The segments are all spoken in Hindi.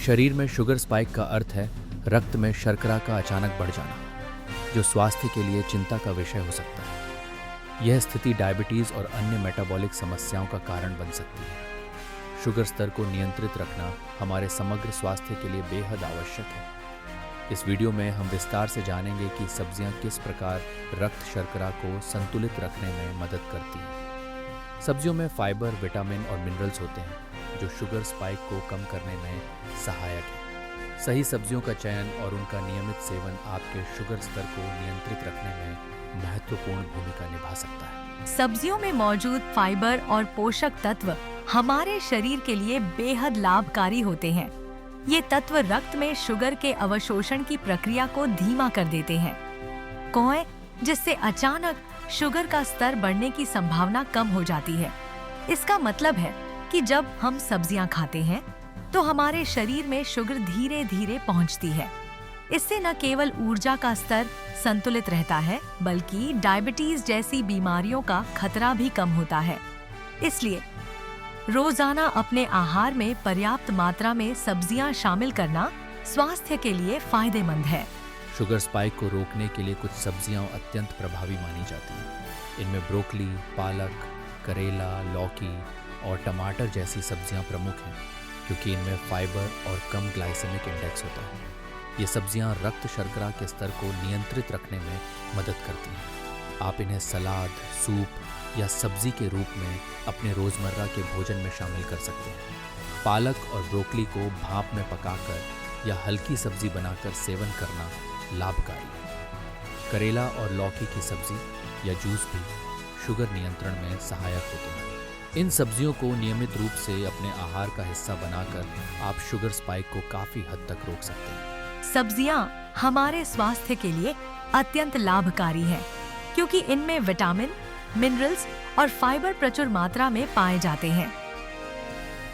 शरीर में शुगर स्पाइक का अर्थ है रक्त में शर्करा का अचानक बढ़ जाना, जो स्वास्थ्य के लिए चिंता का विषय हो सकता है। यह स्थिति डायबिटीज और अन्य मेटाबॉलिक समस्याओं का कारण बन सकती है। शुगर स्तर को नियंत्रित रखना हमारे समग्र स्वास्थ्य के लिए बेहद आवश्यक है। इस वीडियो में हम विस्तार से जानेंगे कि सब्जियां किस प्रकार रक्त शर्करा को संतुलित रखने में मदद करती हैं। सब्जियों में फाइबर, विटामिन और मिनरल्स होते हैं जो शुगर स्पाइक को कम करने में सहायक है। सही सब्जियों का चयन और उनका नियमित सेवन आपके शुगर स्तर को नियंत्रित रखने में महत्वपूर्ण भूमिका निभा सकता है। सब्जियों में मौजूद फाइबर और पोषक तत्व हमारे शरीर के लिए बेहद लाभकारी होते हैं। ये तत्व रक्त में शुगर के अवशोषण की प्रक्रिया को धीमा कर देते हैं, जिससे अचानक शुगर का स्तर बढ़ने की संभावना कम हो जाती है। इसका मतलब है कि जब हम सब्जियां खाते हैं तो हमारे शरीर में शुगर धीरे धीरे पहुंचती है। इससे न केवल ऊर्जा का स्तर संतुलित रहता है, बल्कि डायबिटीज जैसी बीमारियों का खतरा भी कम होता है। इसलिए रोजाना अपने आहार में पर्याप्त मात्रा में सब्जियां शामिल करना स्वास्थ्य के लिए फायदेमंद है। शुगर स्पाइक को रोकने के लिए कुछ सब्जियां अत्यंत प्रभावी मानी जाती हैं। इनमें ब्रोकली, पालक, करेला, लौकी और टमाटर जैसी सब्जियां प्रमुख हैं, क्योंकि इनमें फाइबर और कम ग्लाइसेमिक इंडेक्स होता है। ये सब्जियां रक्त शर्करा के स्तर को नियंत्रित रखने में मदद करती हैं। आप इन्हें सलाद, सूप या सब्जी के रूप में अपने रोजमर्रा के भोजन में शामिल कर सकते हैं। पालक और ब्रोकली को भाप में पकाकर या हल्की सब्जी बनाकर सेवन करना लाभकारी है। करेला और लौकी की सब्जी या जूस भी शुगर नियंत्रण में सहायक होते हैं। इन सब्जियों को नियमित रूप से अपने आहार का हिस्सा बनाकर आप शुगर स्पाइक को काफी हद तक रोक सकते हैं। सब्जियां हमारे स्वास्थ्य के लिए अत्यंत लाभकारी हैं, क्योंकि इनमें विटामिन, मिनरल्स और फाइबर प्रचुर मात्रा में पाए जाते हैं।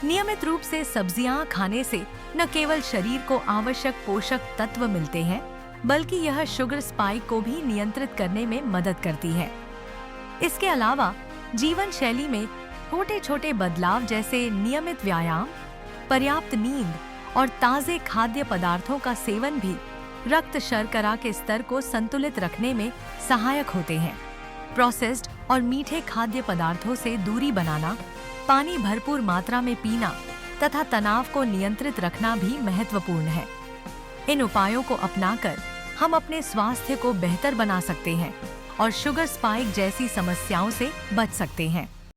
नियमित रूप से सब्जियां खाने से न केवल शरीर को आवश्यक पोषक तत्व मिलते हैं, बल्कि यह शुगर स्पाइक को भी नियंत्रित करने में मदद करती है। इसके अलावा जीवन शैली में छोटे छोटे बदलाव जैसे नियमित व्यायाम, पर्याप्त नींद और ताजे खाद्य पदार्थों का सेवन भी रक्त शर्करा के स्तर को संतुलित रखने में सहायक होते हैं। प्रोसेस्ड और मीठे खाद्य पदार्थों से दूरी बनाना, पानी भरपूर मात्रा में पीना तथा तनाव को नियंत्रित रखना भी महत्वपूर्ण है। इन उपायों को अपनाकर हम अपने स्वास्थ्य को बेहतर बना सकते हैं और शुगर स्पाइक जैसी समस्याओं से बच सकते हैं।